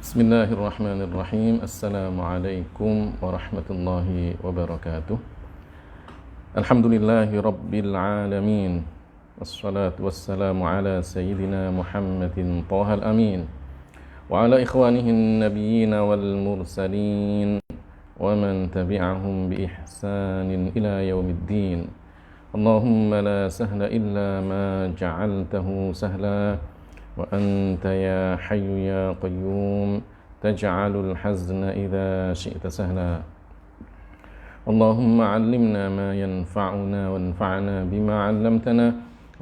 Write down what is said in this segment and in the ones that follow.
Bismillahirrahmanirrahim. Assalamualaikum warahmatullahi wabarakatuh. Alhamdulillahi rabbil alamin. Wassalatu wassalamu ala sayyidina Muhammadin Thahal amin. Wa ala ikhwanihin nabiyyin wal mursalin. Wa man tabi'ahum bi ihsanin ila yaumiddin. Allahumma la sahla illa ma ja'altahu sahla. وأنت يا حي يا قيوم تجعل الحزن إذا شئت سهلا اللهم علمنا ما ينفعنا وانفعنا بما علمتنا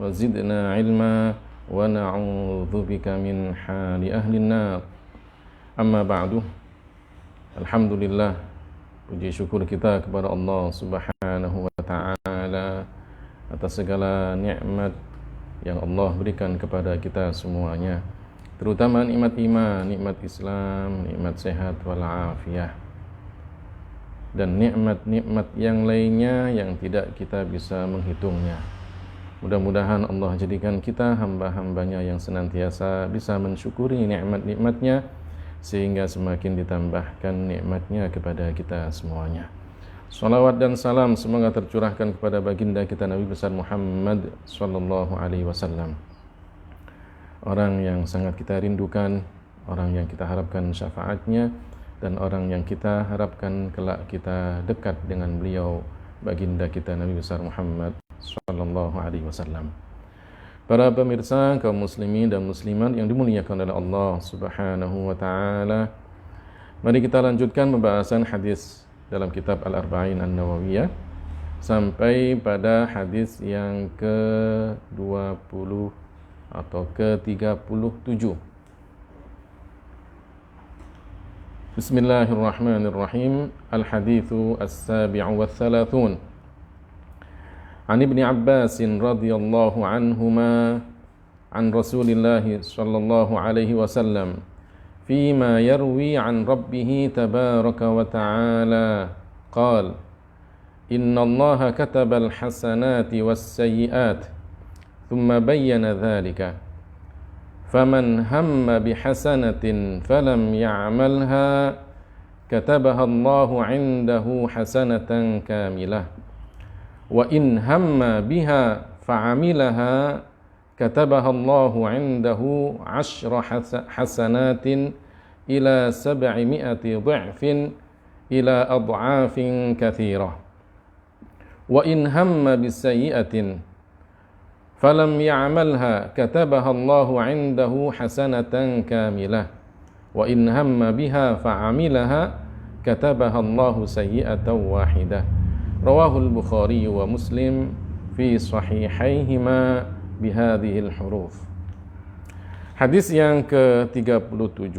وزدنا علما ونعوذ بك من حال أهل النار أما بعد Alhamdulillah, puji syukur kita kepada Allah Subhanahu wa ta'ala atas segala nikmat yang Allah berikan kepada kita semuanya, terutama nikmat iman, nikmat Islam, nikmat sehat walafiat, dan nikmat-nikmat yang lainnya yang tidak kita bisa menghitungnya. Mudah-mudahan Allah jadikan kita hamba-hambanya yang senantiasa bisa mensyukuri nikmat-nikmatnya, sehingga semakin ditambahkan nikmatnya kepada kita semuanya. Salawat dan salam semoga tercurahkan kepada baginda kita Nabi besar Muhammad sallallahu alaihi wasallam. Orang yang sangat kita rindukan, orang yang kita harapkan syafaatnya, dan orang yang kita harapkan kelak kita dekat dengan beliau, baginda kita Nabi besar Muhammad sallallahu alaihi wasallam. Para pemirsa kaum muslimin dan muslimat yang dimuliakan oleh Allah Subhanahu wa taala, mari kita lanjutkan pembahasan hadis dalam kitab Al-Arba'in An-Nawawiyah sampai pada hadis yang ke-20 atau ke-37. Bismillahirrahmanirrahim. Al-hadithu as-sabi'u wath-thalathun. An Ibni Abbas radhiyallahu anhuma an Rasulillah sallallahu alaihi wasallam فيما يروي عن ربه تبارك وتعالى قال إن الله كتب الحسنات والسيئات ثم بين ذلك فمن هم بحسنة فلم يعملها كتبها الله عنده حسنة كاملة وإن هم بها فعملها كتبها الله عنده 10 حسنات إلى 700 ضعف إلى أضعاف كثيرة وإن هم بسيئة فلم يعملها كتبها الله عنده حسنة كاملة وإن هم بها فعملها كتبها الله سيئة واحدة رواه البخاري ومسلم في صحيحيهما bihadhil huruf. Hadis yang ke-37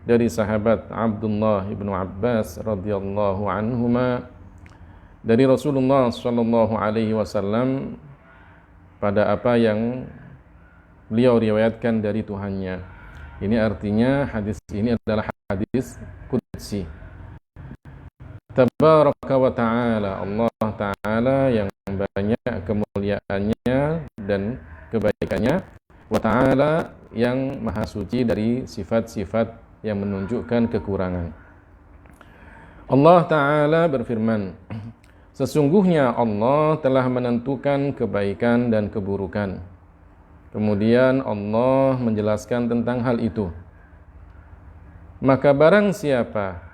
dari sahabat Abdullah ibnu Abbas radhiyallahu anhuma dari Rasulullah sallallahu alaihi wasallam pada apa yang beliau riwayatkan dari Tuhannya. Ini artinya hadis ini adalah hadis qudsi. Tabaraka wa ta'ala, Allah ta'ala yang banyak kemuliaannya dan kebaikannya, wa ta'ala yang maha suci dari sifat-sifat yang menunjukkan kekurangan. Allah ta'ala berfirman, sesungguhnya Allah telah menentukan kebaikan dan keburukan. Kemudian Allah menjelaskan tentang hal itu. Maka barang siapa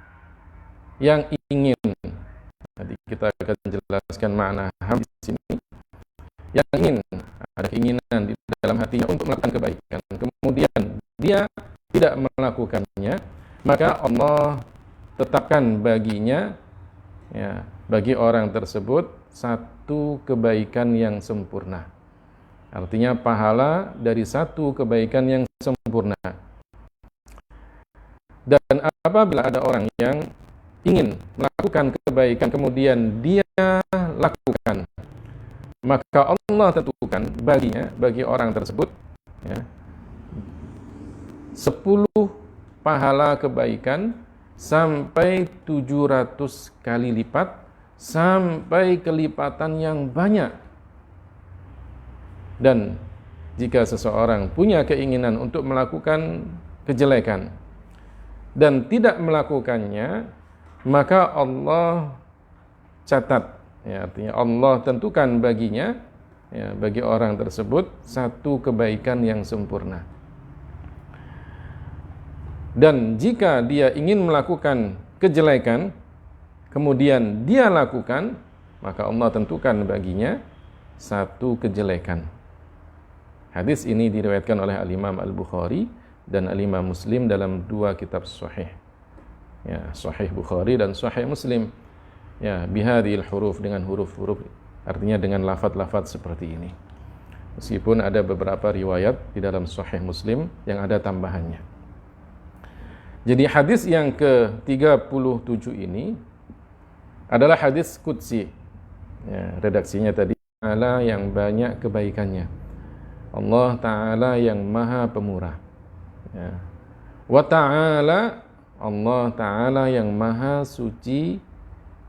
yang ingin, nanti kita akan jelaskan makna ham di sini, yang ingin, ada keinginan di dalam hatinya untuk melakukan kebaikan, kemudian dia tidak melakukannya, maka Allah tetapkan baginya, ya, bagi orang tersebut satu kebaikan yang sempurna. Artinya pahala dari satu kebaikan yang sempurna. Dan apabila ada orang yang ingin melakukan kebaikan kemudian dia lakukan, maka Allah tentukan baginya, bagi orang tersebut, ya, 10 pahala kebaikan sampai 700 kali lipat, sampai kelipatan yang banyak. Dan jika seseorang punya keinginan untuk melakukan kejelekan, dan tidak melakukannya, maka Allah catat, ya, artinya Allah tentukan baginya, ya, bagi orang tersebut satu kebaikan yang sempurna. Dan jika dia ingin melakukan kejelekan, kemudian dia lakukan, maka Allah tentukan baginya satu kejelekan. Hadis ini diriwayatkan oleh Al-Imam Al-Bukhari dan Al-Imam Muslim dalam dua kitab sahih. Ya, Sahih Bukhari dan Sahih Muslim. Ya, bihadhil huruf, dengan huruf-huruf, artinya dengan lafaz-lafaz seperti ini. Meskipun ada beberapa riwayat di dalam Sahih Muslim yang ada tambahannya. Jadi hadis yang ke-37 ini adalah hadis qudsi. Ya, redaksinya tadi, Allah yang banyak kebaikannya. Allah Ta'ala yang maha pemurah. Ya. Wa Ta'ala, Allah Ta'ala yang maha suci,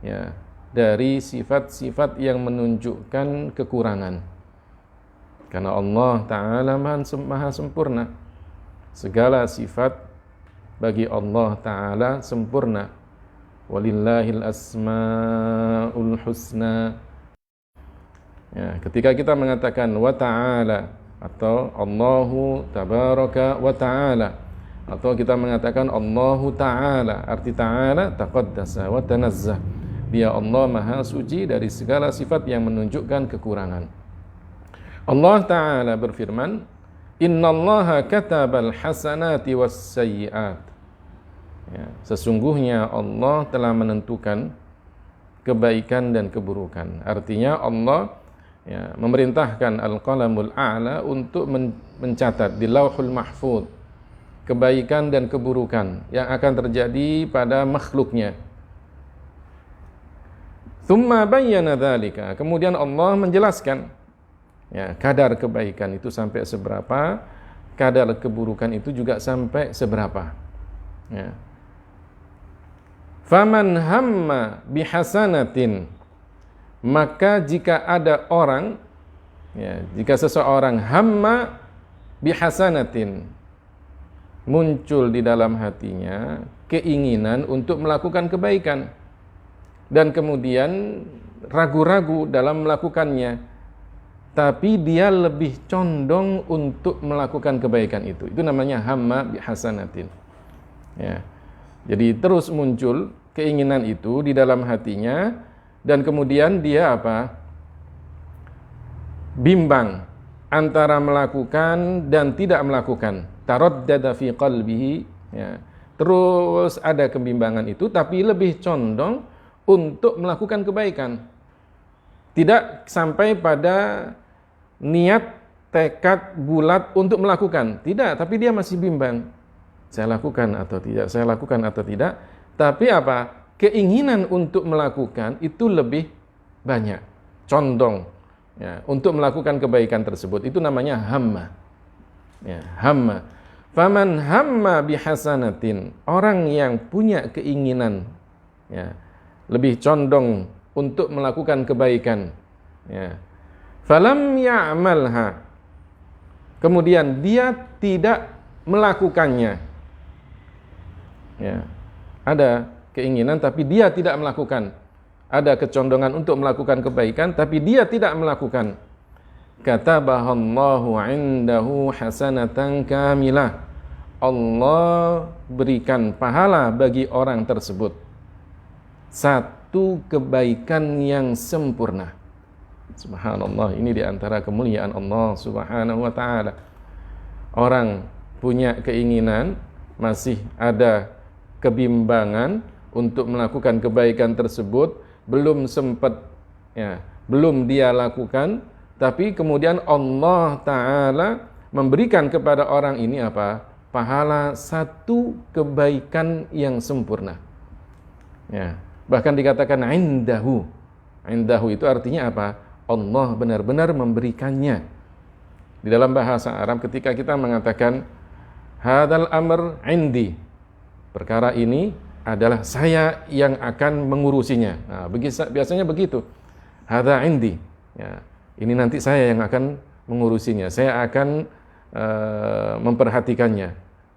ya, dari sifat-sifat yang menunjukkan kekurangan. Karena Allah Ta'ala maha sempurna. Segala sifat bagi Allah Ta'ala sempurna. Walillahil asma'ul husna. Ya, ketika kita mengatakan wa ta'ala atau Allahu tabaraka wa ta'ala, atau kita mengatakan Allahu ta'ala, arti ta'ala taqaddasa wa tanazzah, dia Allah maha suci dari segala sifat yang menunjukkan kekurangan. Allah Ta'ala berfirman, innallaha katabal hasanati was sayyi'at. Ya, sesungguhnya Allah telah menentukan kebaikan dan keburukan. Artinya Allah, ya, memerintahkan Al-Qalamul A'la untuk mencatat di Lauhul Mahfuz kebaikan dan keburukan yang akan terjadi pada makhluknya. Tsumma bayyana dzalika, kemudian Allah menjelaskan, ya, kadar kebaikan itu sampai seberapa, kadar keburukan itu juga sampai seberapa. Ya. Faman hamma bihasanatin, maka jika ada orang, ya, jika seseorang hamma bihasanatin, muncul di dalam hatinya keinginan untuk melakukan kebaikan, dan kemudian ragu-ragu dalam melakukannya, tapi dia lebih condong untuk melakukan kebaikan itu namanya hamma bihasanatin. Ya. Jadi terus muncul keinginan itu di dalam hatinya, dan kemudian dia apa? Bimbang antara melakukan dan tidak melakukan. Taraddada fi qalbihi, ya. Terus ada kebimbangan itu, tapi lebih condong untuk melakukan kebaikan. Tidak sampai pada niat tekad bulat untuk melakukan. Tidak, tapi dia masih bimbang. Saya lakukan atau tidak, saya lakukan atau tidak. Tapi apa? Keinginan untuk melakukan itu lebih banyak, condong, ya, untuk melakukan kebaikan tersebut. Itu namanya hamma. Ya, hamma. Faman hamma bihasanatin, orang yang punya keinginan, ya, lebih condong untuk melakukan kebaikan, ya. Falam ya'malha, kemudian dia tidak melakukannya. Ya. Ada keinginan tapi dia tidak melakukan. Ada kecondongan untuk melakukan kebaikan tapi dia tidak melakukan. Katabahallahu 'indahu hasanatan kamilah. Allah berikan pahala bagi orang tersebut satu kebaikan yang sempurna. Subhanallah, ini diantara kemuliaan Allah Subhanahu wa ta'ala. Orang punya keinginan, masih ada kebimbangan untuk melakukan kebaikan tersebut, belum sempat, ya, belum dia lakukan, tapi kemudian Allah Ta'ala memberikan kepada orang ini apa? Pahala satu kebaikan yang sempurna. Ya, bahkan dikatakan indahu. Indahu itu artinya apa? Allah benar-benar memberikannya. Di dalam bahasa Arab ketika kita mengatakan hadzal amr indi, perkara ini adalah saya yang akan mengurusinya. Nah, biasanya begitu. Hadza indi. Ya, ini nanti saya yang akan mengurusinya. Saya akan memperhatikannya.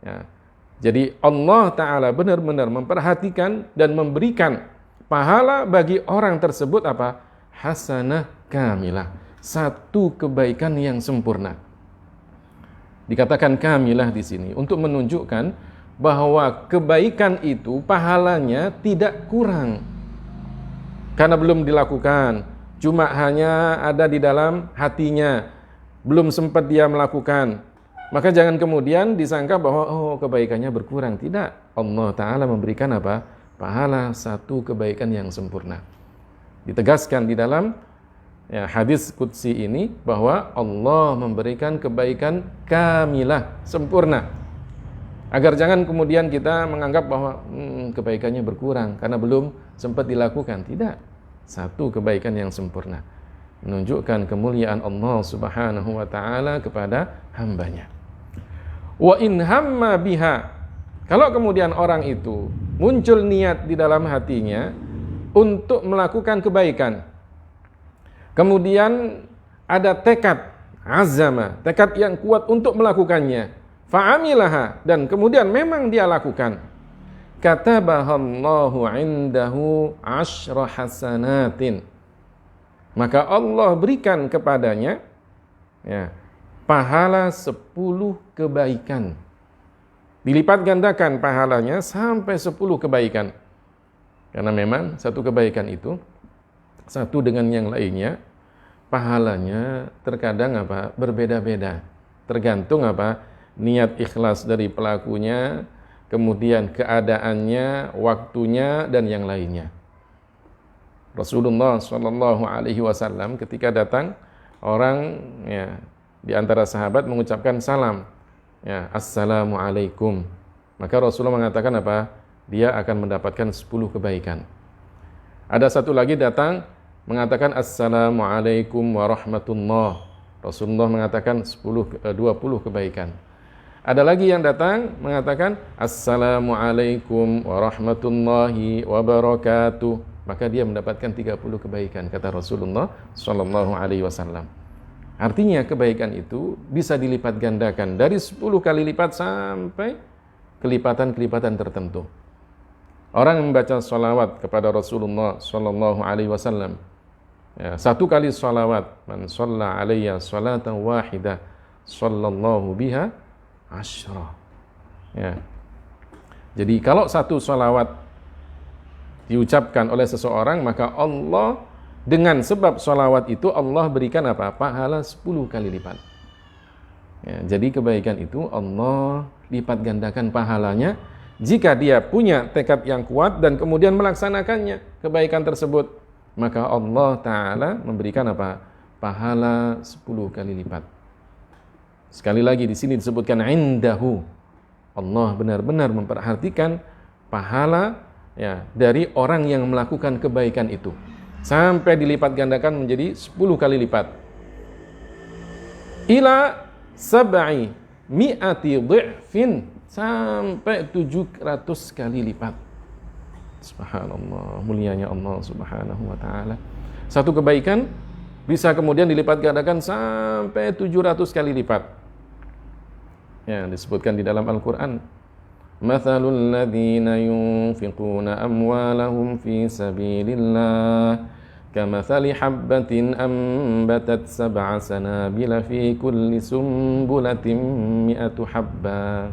Ya. Jadi Allah Ta'ala benar-benar memperhatikan dan memberikan pahala bagi orang tersebut apa? Hasanah kamilah, satu kebaikan yang sempurna. Dikatakan kamilah di sini untuk menunjukkan bahwa kebaikan itu pahalanya tidak kurang karena belum dilakukan, cuma hanya ada di dalam hatinya, belum sempat dia melakukan. Maka jangan kemudian disangka bahwa kebaikannya berkurang. Tidak. Allah Ta'ala memberikan apa? Pahala satu kebaikan yang sempurna. Ditegaskan di dalam hadis qudsi ini bahwa Allah memberikan kebaikan kamilah, sempurna. Agar jangan kemudian kita menganggap bahwa kebaikannya berkurang karena belum sempat dilakukan. Tidak. Satu kebaikan yang sempurna. Menunjukkan kemuliaan Allah Subhanahu wa Ta'ala kepada hambanya. Wa in hamma biha, kalau kemudian orang itu muncul niat di dalam hatinya untuk melakukan kebaikan, kemudian ada tekad azama, tekad yang kuat untuk melakukannya, fa'amilaha, dan kemudian memang dia lakukan, katabahallahu indahu asyra hasanatin, maka Allah berikan kepadanya pahala 10 kebaikan. Dilipat gandakan pahalanya sampai 10 kebaikan. Karena memang satu kebaikan itu satu dengan yang lainnya pahalanya terkadang berbeda-beda. Tergantung niat ikhlas dari pelakunya, kemudian keadaannya, waktunya, dan yang lainnya. Rasulullah Shallallahu Alaihi Wasallam ketika datang orang di antara sahabat mengucapkan salam, Assalamualaikum. Maka Rasulullah mengatakan dia akan mendapatkan 10 kebaikan. Ada satu lagi datang mengatakan Assalamualaikum warahmatullah. Rasulullah mengatakan 20 kebaikan. Ada lagi yang datang mengatakan Assalamualaikum warahmatullahi wabarakatuh. Maka dia mendapatkan 30 kebaikan, kata Rasulullah Shallallahu Alaihi Wasallam. Artinya kebaikan itu bisa dilipat gandakan dari 10 kali lipat sampai kelipatan-kelipatan tertentu. Orang yang membaca salawat kepada Rasulullah Shallallahu Alaihi Wasallam, satu kali salawat, man shalla alayya salatan wahidah, sallallahu biha asyra. Jadi kalau satu salawat diucapkan oleh seseorang, maka Allah dengan sebab sholawat itu Allah berikan pahala 10 kali lipat. Jadi kebaikan itu Allah lipat gandakan pahalanya jika dia punya tekad yang kuat dan kemudian melaksanakannya kebaikan tersebut, maka Allah Ta'ala memberikan pahala 10 kali lipat. Sekali lagi di sini disebutkan indahu, Allah benar-benar memperhatikan pahala dari orang yang melakukan kebaikan itu sampai dilipat gandakan menjadi 10 kali lipat. Ila sab'i mi'ati dhi'fin, sampai 700 kali lipat. Subhanallah, mulianya Allah Subhanahu wa Ta'ala. Satu kebaikan bisa kemudian dilipat gandakan sampai 700 kali lipat. Disebutkan di dalam Al-Quran, Mathalul ladzina yunfiquna amwalahum fi sabilillah kamathali habbatin ambatat sab'a sanabila fi kulli sumbulatin mi'atu habba.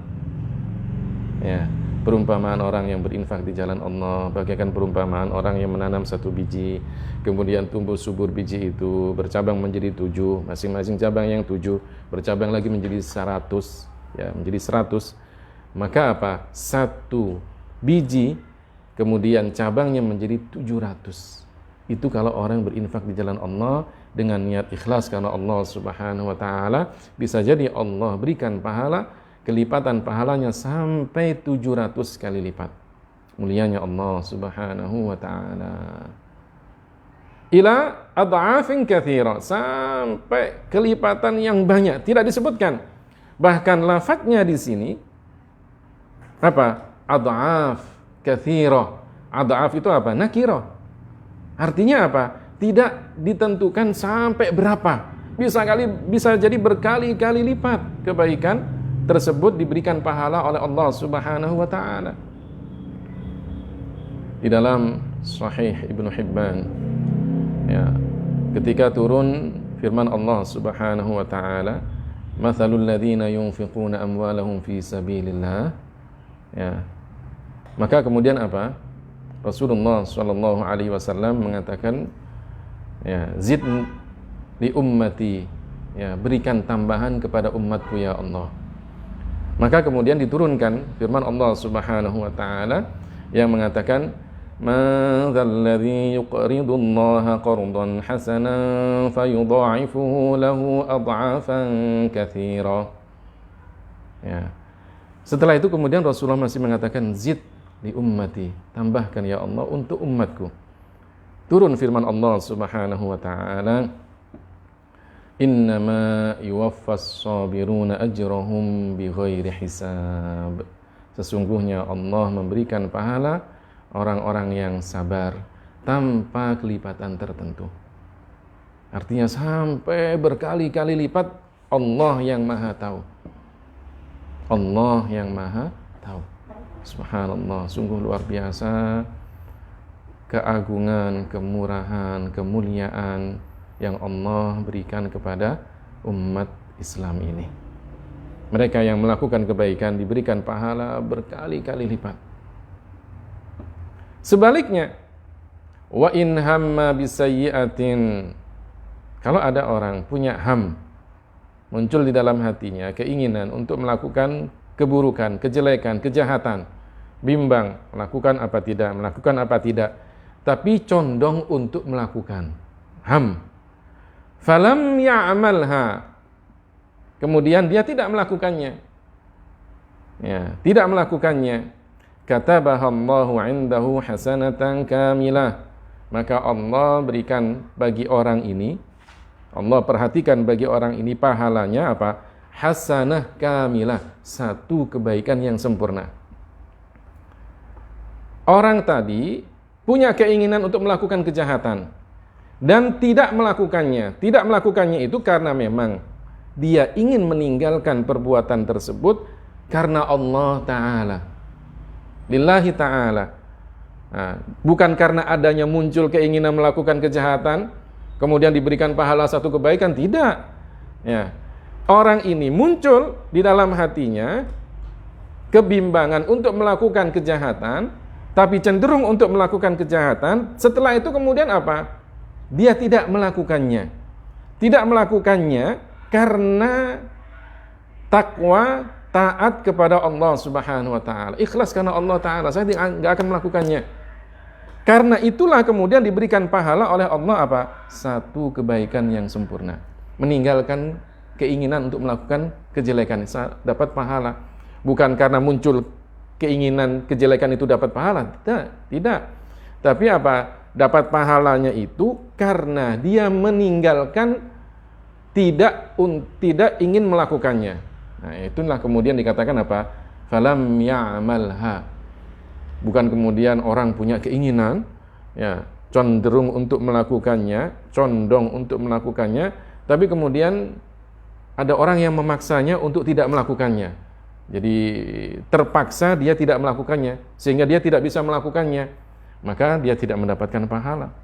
Perumpamaan orang yang berinfak di jalan Allah bagaikan perumpamaan orang yang menanam satu biji, kemudian tumbuh subur biji itu, bercabang menjadi 7, masing-masing cabang yang 7 bercabang lagi menjadi 100, menjadi 100. Maka satu biji kemudian cabangnya menjadi 700. Itu kalau orang berinfak di jalan Allah dengan niat ikhlas karena Allah Subhanahu wa Ta'ala, bisa jadi Allah berikan pahala, kelipatan pahalanya sampai 700 kali lipat. Mulianya Allah Subhanahu wa Ta'ala. Ila ad'afin katsira, sampai kelipatan yang banyak, tidak disebutkan. Bahkan lafadznya di sini ad'af katsira. Ad'af itu nakirah. Artinya tidak ditentukan sampai berapa. Bisa jadi berkali-kali lipat kebaikan tersebut diberikan pahala oleh Allah Subhanahu wa taala. Di dalam Sahih Ibnu Hibban, ya, ketika turun firman Allah Subhanahu wa taala, "Matsalul ladzina yunfiquna amwalahum fi sabilillah." Ya. Maka kemudian apa? Rasulullah sallallahu alaihi wasallam mengatakan, ya, zid li ummati, ya, berikan tambahan kepada umatku ya Allah. Maka kemudian diturunkan firman Allah Subhanahu wa taala yang mengatakan, "Man dzalladzi yuqridullaha qardan hasanan fayudha'ifuhu lahu ad'afan katsira." Ya. Setelah itu kemudian Rasulullah masih mengatakan, "Zid li ummati," tambahkan ya Allah untuk umatku. Turun firman Allah Subhanahu wa taala, "Innama yuwaffas sabiruna ajrahum bighairi hisab." Sesungguhnya Allah memberikan pahala orang-orang yang sabar tanpa kelipatan tertentu. Artinya sampai berkali-kali lipat. Allah yang Maha tahu. Allah yang Maha tahu. Subhanallah, sungguh luar biasa keagungan, kemurahan, kemuliaan yang Allah berikan kepada umat Islam ini. Mereka yang melakukan kebaikan diberikan pahala berkali-kali lipat. Sebaliknya, wa in hamma bisayyi'atin, kalau ada orang punya muncul di dalam hatinya keinginan untuk melakukan keburukan, kejelekan, kejahatan, bimbang, melakukan apa tidak, tapi condong untuk melakukan. Falam ya'malha, kemudian dia tidak melakukannya. Ya, tidak melakukannya. Katabahallahu 'indahu hasanatan kamilah. Maka Allah berikan bagi orang ini, Allah perhatikan bagi orang ini pahalanya apa? Hasanah kamilah, satu kebaikan yang sempurna. Orang tadi punya keinginan untuk melakukan kejahatan dan tidak melakukannya. Tidak melakukannya itu karena memang dia ingin meninggalkan perbuatan tersebut karena Allah Ta'ala, lillahi ta'ala. Nah, bukan karena adanya muncul keinginan melakukan kejahatan kemudian diberikan pahala satu kebaikan, tidak. Ya. Orang ini muncul di dalam hatinya kebimbangan untuk melakukan kejahatan, tapi cenderung untuk melakukan kejahatan. Setelah itu kemudian apa? Dia tidak melakukannya. Tidak melakukannya karena takwa, taat kepada Allah Subhanahu wa taala. Ikhlas karena Allah Ta'ala, saya tidak akan melakukannya. Karena itulah kemudian diberikan pahala oleh Allah apa? Satu kebaikan yang sempurna. Meninggalkan keinginan untuk melakukan kejelekan, dapat pahala. Bukan karena muncul keinginan kejelekan itu dapat pahala, tidak. Tapi apa? Dapat pahalanya itu karena dia meninggalkan, tidak ingin melakukannya. Nah, itulah kemudian dikatakan apa? Falam ya'malha. Bukan kemudian orang punya keinginan, ya, condong untuk melakukannya, tapi kemudian ada orang yang memaksanya untuk tidak melakukannya. Jadi terpaksa dia tidak melakukannya, sehingga dia tidak bisa melakukannya, maka dia tidak mendapatkan pahala.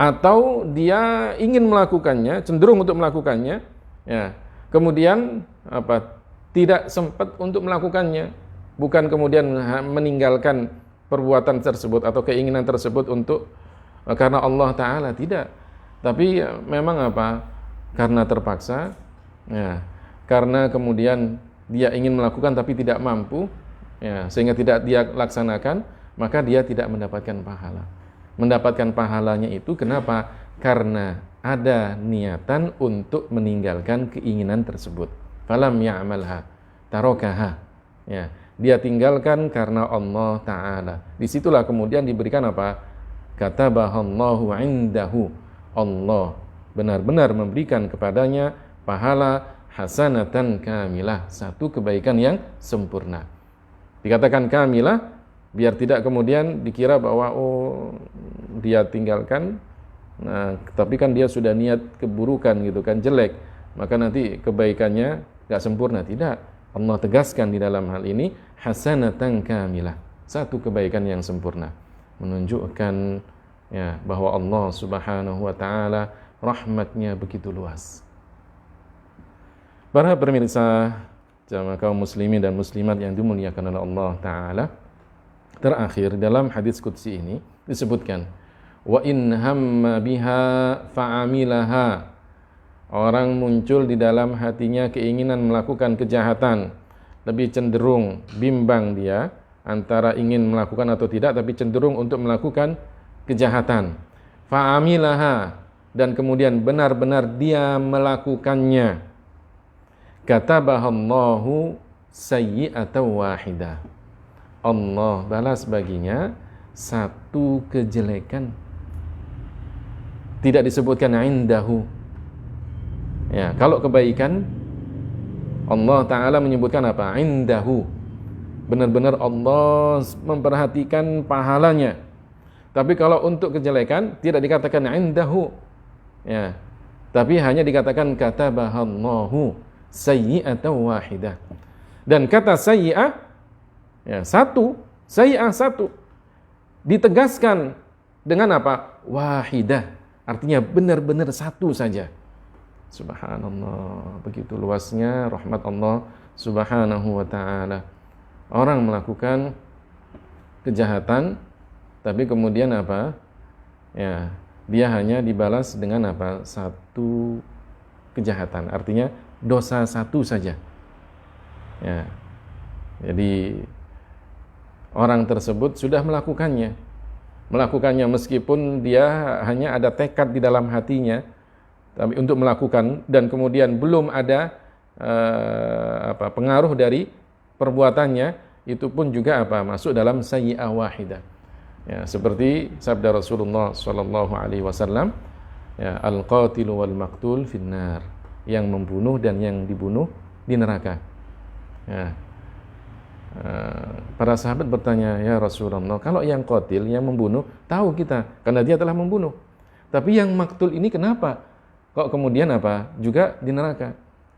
Atau dia ingin melakukannya, cenderung untuk melakukannya, ya, kemudian apa? Tidak sempat untuk melakukannya. Bukan kemudian meninggalkan perbuatan tersebut atau keinginan tersebut untuk karena Allah Ta'ala, tidak. Tapi memang apa? Karena terpaksa, ya, karena kemudian dia ingin melakukan tapi tidak mampu, ya, sehingga tidak dia laksanakan, maka dia tidak mendapatkan pahala. Mendapatkan pahalanya itu kenapa? Karena ada niatan untuk meninggalkan keinginan tersebut. Falam ya'malha, tarakaha, ya. Dia tinggalkan karena Allah Ta'ala. Disitulah kemudian diberikan apa? Katabahallahu 'indahu. Allah benar-benar memberikan kepadanya pahala hasanatan kamilah, satu kebaikan yang sempurna. Dikatakan kamilah biar tidak kemudian dikira bahwa dia tinggalkan, nah, tapi kan dia sudah niat keburukan gitu kan, jelek, maka nanti kebaikannya gak sempurna. Tidak. Allah tegaskan di dalam hal ini hasanatan kamilah, satu kebaikan yang sempurna, menunjukkan ya bahwa Allah Subhanahu wa taala rahmatnya begitu luas. Para pemirsa jamaah kaum muslimin dan muslimat yang dimuliakan oleh Allah taala, terakhir dalam hadis qudsi ini disebutkan wa in hamma biha fa'amilaha. Orang muncul di dalam hatinya keinginan melakukan kejahatan, lebih cenderung bimbang dia antara ingin melakukan atau tidak, tapi cenderung untuk melakukan kejahatan. Fa'amilaha, dan kemudian benar-benar dia melakukannya. Katabahallahu sayyi'atan wahidah. Allah balas baginya satu kejelekan. Tidak disebutkan indahu. Ya, kalau kebaikan Allah Ta'ala menyebutkan apa? Indahu. Benar-benar Allah memperhatikan pahalanya. Tapi kalau untuk kejelekan tidak dikatakan indahu. Ya. Tapi hanya dikatakan katabahallahu sayyi'atan wahidah. Dan kata sayyi'ah ya, satu, sayyi'ah satu. Ditegaskan dengan apa? Wahidah. Artinya benar-benar satu saja. Subhanallah, begitu luasnya rahmat Allah Subhanahu wa ta'ala. Orang melakukan kejahatan, tapi kemudian apa? Ya, dia hanya dibalas dengan apa? Satu kejahatan. Artinya dosa satu saja. Ya. Jadi orang tersebut sudah melakukannya. Melakukannya meskipun dia hanya ada tekad di dalam hatinya, tapi untuk melakukan, dan kemudian belum ada pengaruh dari perbuatannya, itu pun juga masuk dalam sayyi'ah wahidah. Ya, seperti sabda Rasulullah sallallahu alaihi wasallam, ya, al-qatilu wal maqtul finnar, yang membunuh dan yang dibunuh di neraka. Ya. Para sahabat bertanya, ya Rasulullah, kalau yang qatil, yang membunuh, tahu kita karena dia telah membunuh. Tapi yang maktul ini kenapa kok kemudian juga di neraka?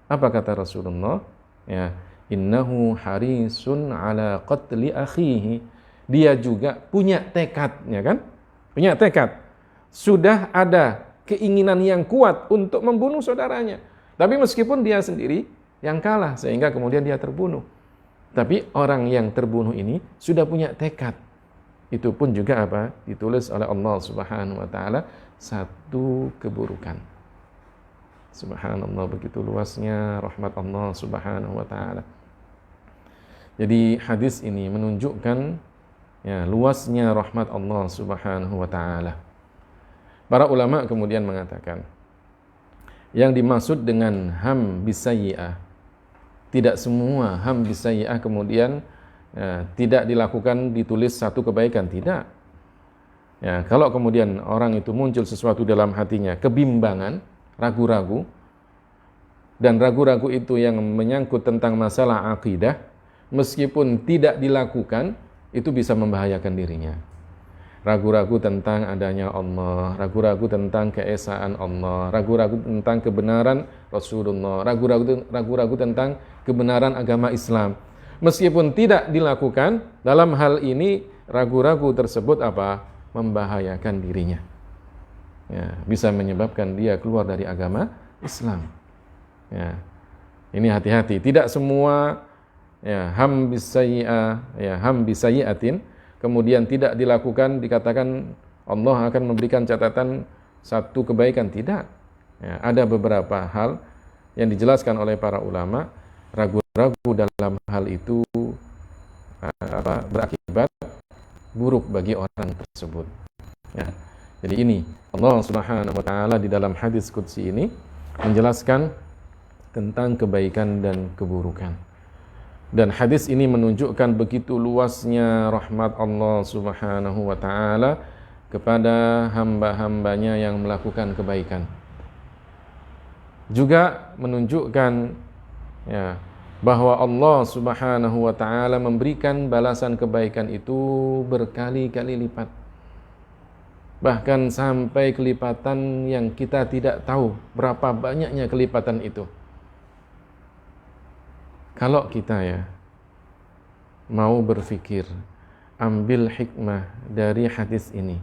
Apa kata Rasulullah? Ya, innahu harisun ala qatli akhihi. Dia juga punya tekad, ya kan? Punya tekad. Sudah ada keinginan yang kuat untuk membunuh saudaranya. Tapi meskipun dia sendiri yang kalah sehingga kemudian dia terbunuh. Tapi orang yang terbunuh ini sudah punya tekad. Itu pun juga ditulis oleh Allah Subhanahu wa taala satu keburukan. Subhanallah, begitu luasnya rahmat Allah Subhanahu wa ta'ala. Jadi hadis ini menunjukkan ya, luasnya rahmat Allah Subhanahu wa ta'ala. Para ulama kemudian mengatakan, yang dimaksud dengan ham bisayyi'ah, tidak semua ham bisayyi'ah kemudian ya, tidak dilakukan ditulis satu kebaikan, tidak. Ya, kalau kemudian orang itu muncul sesuatu dalam hatinya, kebimbangan, ragu-ragu, dan ragu-ragu itu yang menyangkut tentang masalah akidah, meskipun tidak dilakukan, itu bisa membahayakan dirinya. Ragu-ragu tentang adanya Allah, ragu-ragu tentang keesaan Allah, ragu-ragu tentang kebenaran Rasulullah, ragu-ragu tentang kebenaran agama Islam. Meskipun tidak dilakukan, dalam hal ini ragu-ragu tersebut membahayakan dirinya. Ya, bisa menyebabkan dia keluar dari agama Islam. Ya, ini hati-hati. Tidak semua ya, ham bisayyi'ah, ya, ham bisayyi'atin kemudian tidak dilakukan dikatakan Allah akan memberikan catatan satu kebaikan. Tidak. Ya, ada beberapa hal yang dijelaskan oleh para ulama, ragu-ragu dalam hal itu berakibat buruk bagi orang tersebut. Ya. Jadi ini Allah Subhanahu wa ta'ala di dalam hadis qudsi ini menjelaskan tentang kebaikan dan keburukan. Dan hadis ini menunjukkan begitu luasnya rahmat Allah Subhanahu wa ta'ala kepada hamba-hambanya yang melakukan kebaikan. Juga menunjukkan ya, bahwa Allah Subhanahu wa ta'ala memberikan balasan kebaikan itu berkali-kali lipat. Bahkan sampai kelipatan yang kita tidak tahu berapa banyaknya kelipatan itu. Kalau kita ya mau berpikir, ambil hikmah dari hadis ini.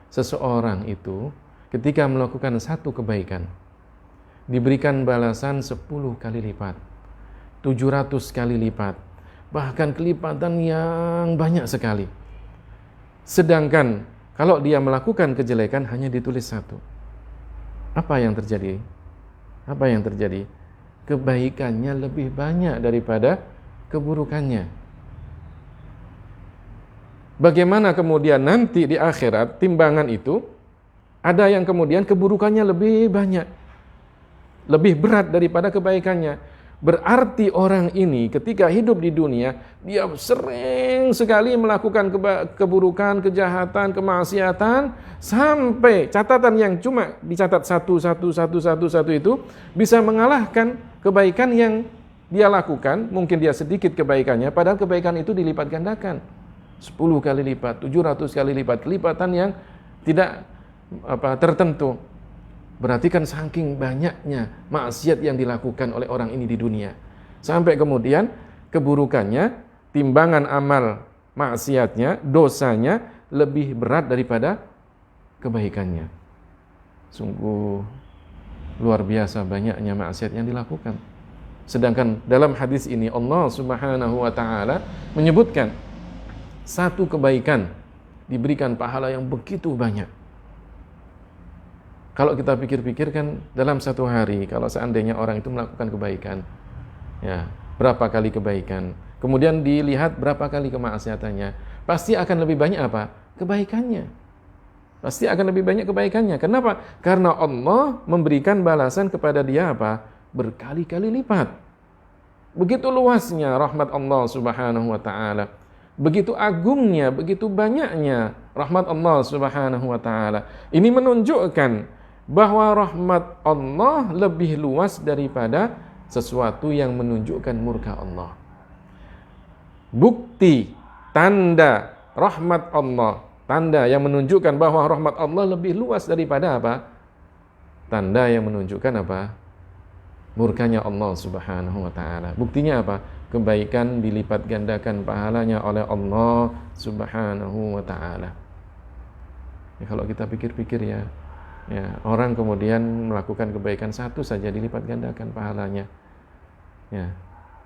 Seseorang itu ketika melakukan satu kebaikan diberikan balasan 10 kali lipat, 700 kali lipat, bahkan kelipatan yang banyak sekali. Sedangkan kalau dia melakukan kejelekan hanya ditulis 1. Apa yang terjadi? Apa yang terjadi? Kebaikannya lebih banyak daripada keburukannya. Bagaimana kemudian nanti di akhirat timbangan itu ada yang kemudian keburukannya lebih banyak, lebih berat daripada kebaikannya. Berarti orang ini ketika hidup di dunia dia sering sekali melakukan keburukan, kejahatan, kemaksiatan, sampai catatan yang cuma dicatat satu itu bisa mengalahkan kebaikan yang dia lakukan. Mungkin dia sedikit kebaikannya, padahal kebaikan itu dilipat gandakan 10 kali lipat, 700 kali lipat, kelipatan yang tidak tertentu. Berarti kan saking banyaknya maksiat yang dilakukan oleh orang ini di dunia, sampai kemudian keburukannya, timbangan amal maksiatnya, dosanya lebih berat daripada kebaikannya. Sungguh luar biasa banyaknya maksiat yang dilakukan. Sedangkan dalam hadis ini Allah Subhanahu wa taala menyebutkan satu kebaikan diberikan pahala yang begitu banyak. Kalau kita pikir-pikir kan dalam satu hari, kalau seandainya orang itu melakukan kebaikan, ya berapa kali kebaikan, kemudian dilihat berapa kali kemaksiatannya, pasti akan lebih banyak apa? Kebaikannya. Pasti akan lebih banyak kebaikannya. Kenapa? Karena Allah memberikan balasan kepada dia apa? Berkali-kali lipat. Begitu luasnya rahmat Allah Subhanahu wa taala. Begitu agungnya, begitu banyaknya rahmat Allah Subhanahu wa taala. Ini menunjukkan bahwa rahmat Allah lebih luas daripada sesuatu yang menunjukkan murka Allah. Bukti, tanda rahmat Allah, tanda yang menunjukkan bahwa rahmat Allah lebih luas daripada apa? Tanda yang menunjukkan apa? Murkanya Allah Subhanahu wa taala. Buktinya apa? Kebaikan dilipat gandakan pahalanya oleh Allah Subhanahu wa taala. Ya, kalau kita pikir-pikir ya, orang kemudian melakukan kebaikan satu saja dilipat gandakan pahalanya. Ya,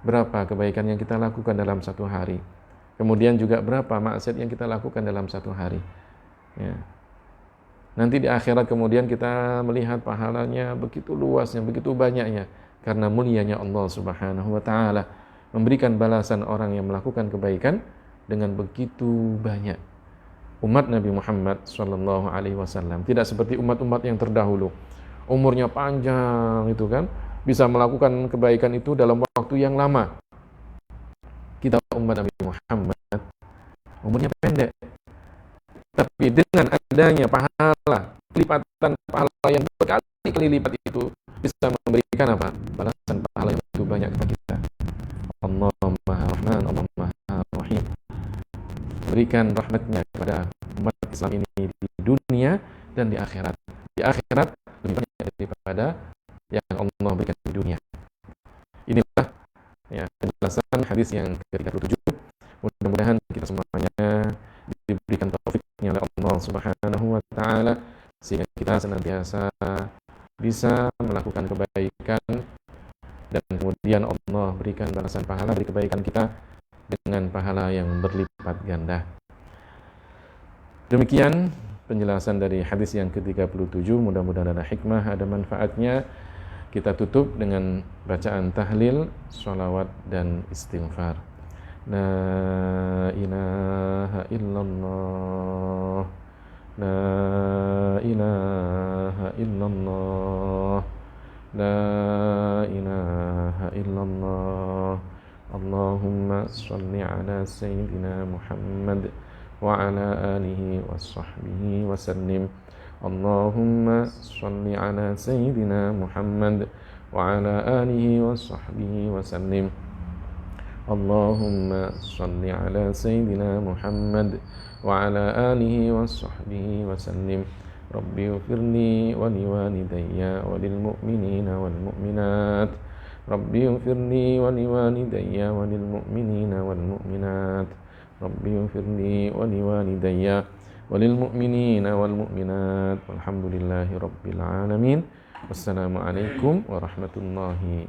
berapa kebaikan yang kita lakukan dalam satu hari? Kemudian juga berapa maksiat yang kita lakukan dalam satu hari? Ya. Nanti di akhirat kemudian kita melihat pahalanya begitu luasnya, begitu banyaknya, karena mulianya Allah Subhanahu wa taala memberikan balasan orang yang melakukan kebaikan dengan begitu banyak. Umat Nabi Muhammad sallallahu alaihi wasallam tidak seperti umat-umat yang terdahulu. Umurnya panjang itu kan, bisa melakukan kebaikan itu dalam waktu yang lama. Kita umat Nabi Muhammad umurnya pendek. Tapi dengan adanya pahala, lipatan pahala yang berkali-kali lipat itu bisa memberikan apa? Balasan pahala yang begitu banyak kepada kita. Allah Maha Rahman, Allah Maha Rahim. Berikan rahmatnya kepada umat Islam ini di dunia dan di akhirat. Di akhirat lebih banyak daripada yang Allah berikan di dunia. Inilah ya penjelasan hadis yang ke-37. Mudah-mudahan kita semuanya diberikan taufiknya oleh Allah Subhanahu wa taala sehingga kita senantiasa bisa melakukan kebaikan dan kemudian Allah berikan balasan pahala dari kebaikan kita dengan pahala yang berlipat ganda. Demikian penjelasan dari hadis yang ke-37. Mudah-mudahan ada hikmah, ada manfaatnya. Kita tutup dengan bacaan tahlil, sholawat dan istighfar. La ilaha illallah, la ilaha illallah, la ilaha illallah. Allahumma salli ala sayyidina Muhammad wa ala alihi wa sahbihi wa sallim. Allahumma salli ala sayyidina Muhammad wa ala alihi wa sahbihi wa sallim. Allahumma salli ala sayyidina Muhammad wa ala alihi wa sahbihi wa sallim. Rabbi ighfirli wa liwalidayya wa lil mu'minina wal mu'minat Rabbi ighfirli wa liwalidayya wa lil mu'minina wal mu'minat. Rabbi ighfirli wa liwalidayya wa lil mu'minina wal mu'minat. Walhamdulillahi rabbil alamin. Wassalamualaikum warahmatullahi